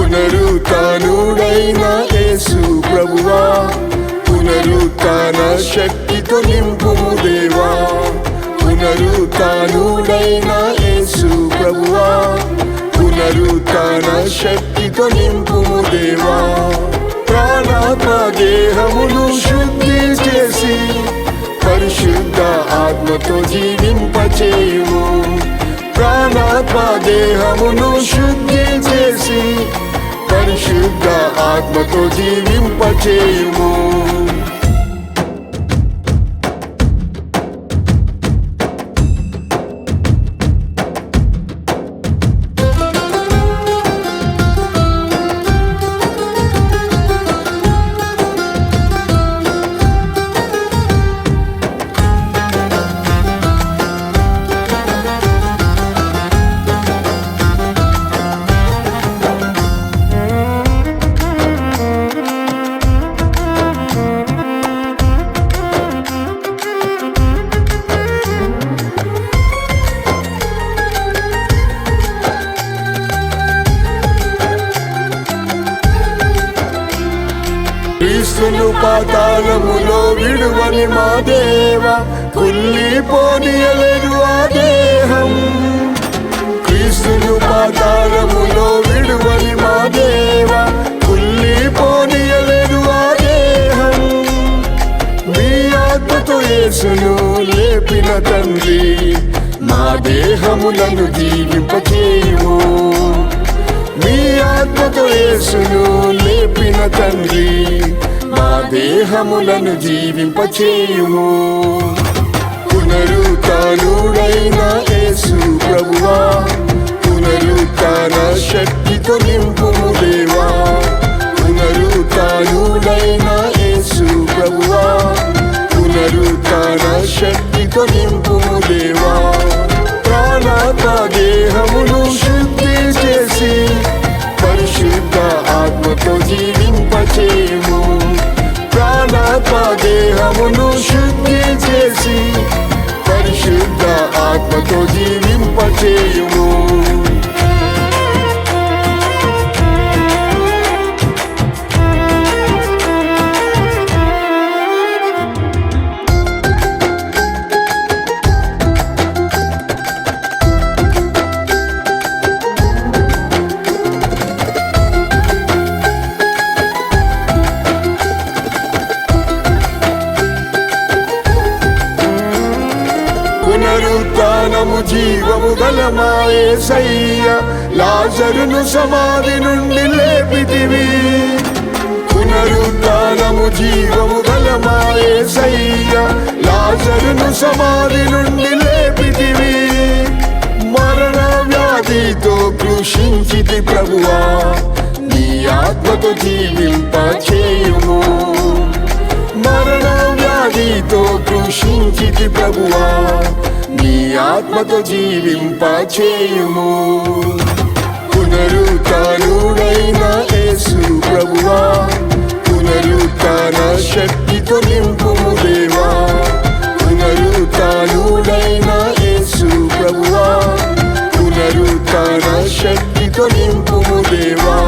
పునరుత్థానుడైన యేసు ప్రభువా, పునరుత్థాన శక్తితో నింపుము దేవా. పునరుత్థానుడైన యేసు ప్రభువా, పునరుత్థాన శక్తితో నింపుము దేవా. ప్రాణాత్మ దేహమును శుద్ధి చేసి పరిశుద్ధ ఆత్మతో జీవింపచేయుము. ప్రాణాత్మ దేహమును శుద్ధి చేసి పరిశుద్ధ ఆత్మతో జీవింపచేయుము. క్రీస్తును పాతాళములో విడువని మా దేవా, కుళ్ళిపోనీయలేదు ఆ దేహం. క్రీస్తును పాతాళములో విడువని మా దేవా, కుళ్ళిపోనీయలేదు ఆ దేహం. మీ ఆత్మతో యేసును లేపిన తండ్రి, మా దేహములను జీవింపచేయుము. మీ ఆత్మతో యేసును లేపిన తండ్రి, మా దేహములను జీవింపచేయుము. పునరుత్థానుడైన యేసు ప్రభువా, పునరుత్థాన శక్తితో నింపుము దేవా. పునరుత్థానుడైన యేసు ప్రభువా, పునరుత్థాన శక్తితో నింపుము దేవా. ప్రాణాత్మ దేహమును శుద్ధి చేసి పరిశుద్ధ ఆత్మతో జీవింపచేయుము. ప్రాణాత్మ దేహమును శుద్ధి చేసి పరిశుద్ధ ఆత్మతో జీవింపచేయుము. పునరుత్థానము జీవము గల మా యేసయ్య, లాజరును సమాధి నుండి లేపితివి. పునరుత్థానము జీవము గల మా యేసయ్య, లాజరును సమాధి నుండి లేపితివి. మరణ వ్యాధితో కృషించితి ప్రభువా, నీ ఆత్మతో జీవింపచేయుము. మరణ వ్యాధితో కృషించితి ప్రభువా, నీ ఆత్మతో జీవింపచేయుము. పునరుత్థానుడైన యేసు ప్రభువా, పునరుత్థాన శక్తితో నింపుము దేవా. పునరుత్థానుడైన యేసు ప్రభువా, పునరుత్థాన శక్తితో నింపుము దేవా.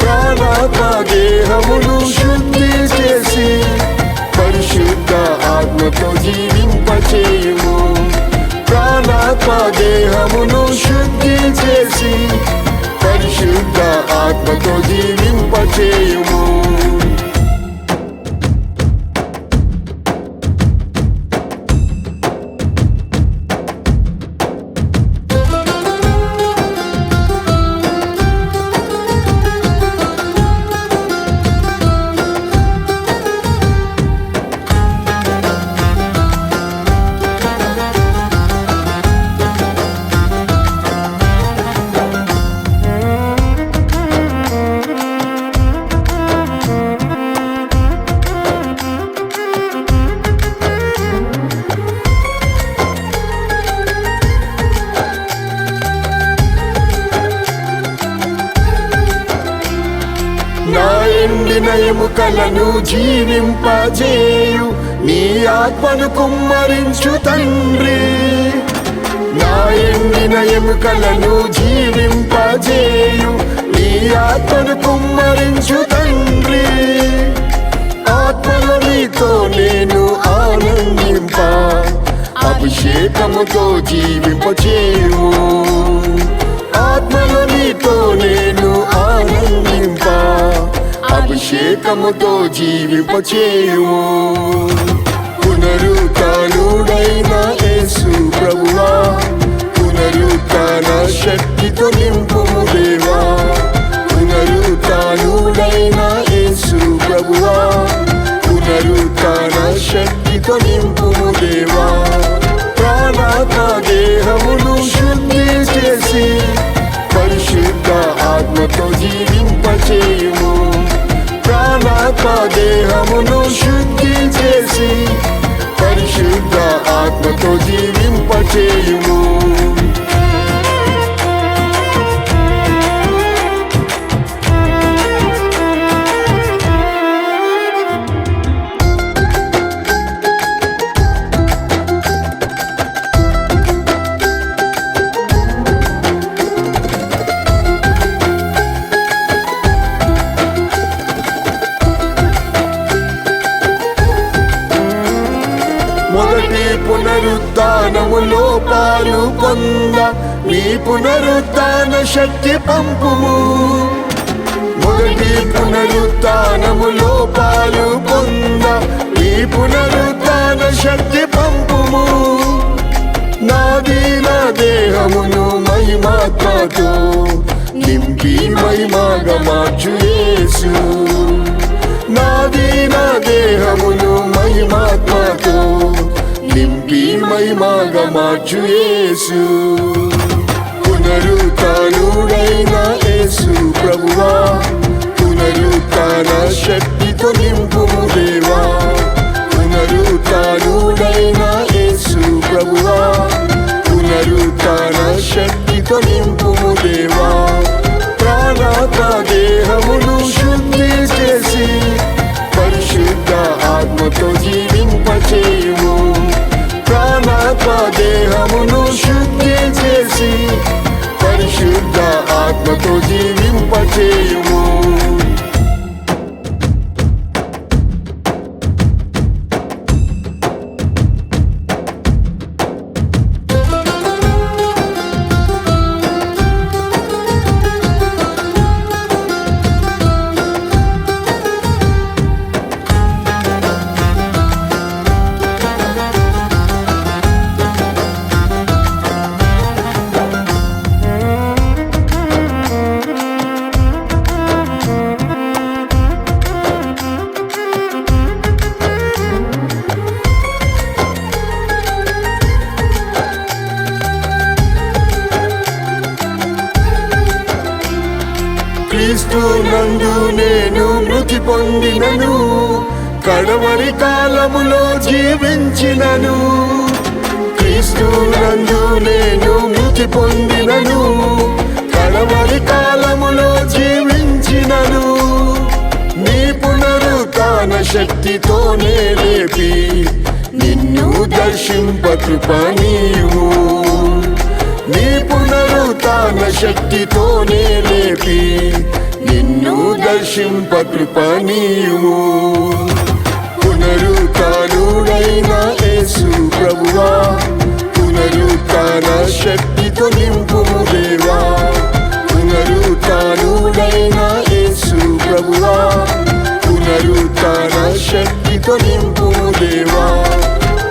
ప్రాణాత్మ దేహమును శుద్ధి చేసి పరిశుద్ధ ఆత్మతో జీవింపచేయుము. ప్రాణాత్మ దేహమును శుద్ధి చేసి పరిశుద్ధ ఆత్మతో జీవింపచేయుము. ఎండిన ఎముకలను జీవింపజేయు నీ ఆత్మను కుమ్మరించు తండ్రి. నా ఎండిన ఎముకలను జీవింపజేయు నీ ఆత్మను కుమ్మరించు తండ్రి. ఆత్మలో నీతో నేను ఆనందింప, అభిషేకముతో జీవింపచేయుము. ఆత్మలో నీతో నేను ఆనందింప, అభిషేకముతో జీవింపచేయుము. పునరుత్థానుడైన యేసు ప్రభువా, పునరుత్థాన శక్తితో నింపుము దేవా. పునరుత్థానుడైన యేసు ప్రభువా, పునరుత్థాన శక్తితో నింపుము దేవా. ప్రాణాత్మ దేహమును శుద్ధి చేసి పరిశుద్ధ ఆత్మతో జీవింపచేయుము. ప్రాణాత్మ దేహమును శుద్ధి చేసి పరిశుద్ధ ఆత్మతో జీవింపచేయుము. మొదటి పునరుత్థానములో పాలు పొంద నీ పునరుత్థాన శక్తి పంపుము. మొదటి పునరుత్థానములో పాలు పొంద నీ పునరుత్థాన శక్తి పంపుము. నాది నా దేహమును మహిమాత్మతో నింపి మహిమగా మార్చు యేసు. నాది నా దేహమును మహిమాత్మతో నింపి మహిమగా మార్చు యేసు. పునరుత్థానుడైన యేసు ప్రభువా, పునరుత్థాన శక్తితో నింపుము దేవా. పునరుత్థానుడైన యేసు ప్రభువా, పునరుత్థాన శక్తితో నింపుము దేవా. ప్రాణాత్మ దేహమును శుద్ధి చేసి పరిశుద్ధ ఆత్మతో జీవింపచేయుము. ప్రాణాత్మ దేహమును శుద్ధి చేసి పరిశుద్ధ ఆత్మతో జీవింపచేయుము. క్రీస్తు నందు నేను మృతి పొందినను, కడవరి కాలములో జీవించినను. క్రీస్తు నందు నేను మృతి పొందినను, కడవరి కాలములో జీవించినను. నీ పునరుత్థాన శక్తితోనే లేపి నిన్ను దర్శింప కృప నీవు. నీ పునరుత్థాన శక్తితోనే లేపి నిన్ను దర్శింప కృప నీవు. పునరుత్థానుడైన యేసు ప్రభువా, పునరుత్థాన శక్తితో నింపుము దేవా. పునరుత్థానుడైన యేసు ప్రభువా, పునరుత్థాన శక్తితో నింపుము దేవా.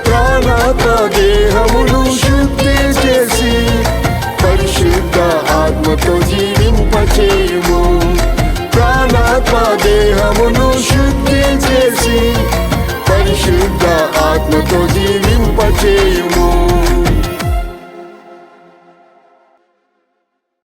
ప్రాణాత్మ దేహమును శుద్ధి చేసి పరిశుద్ధ ఆత్మతో జీవి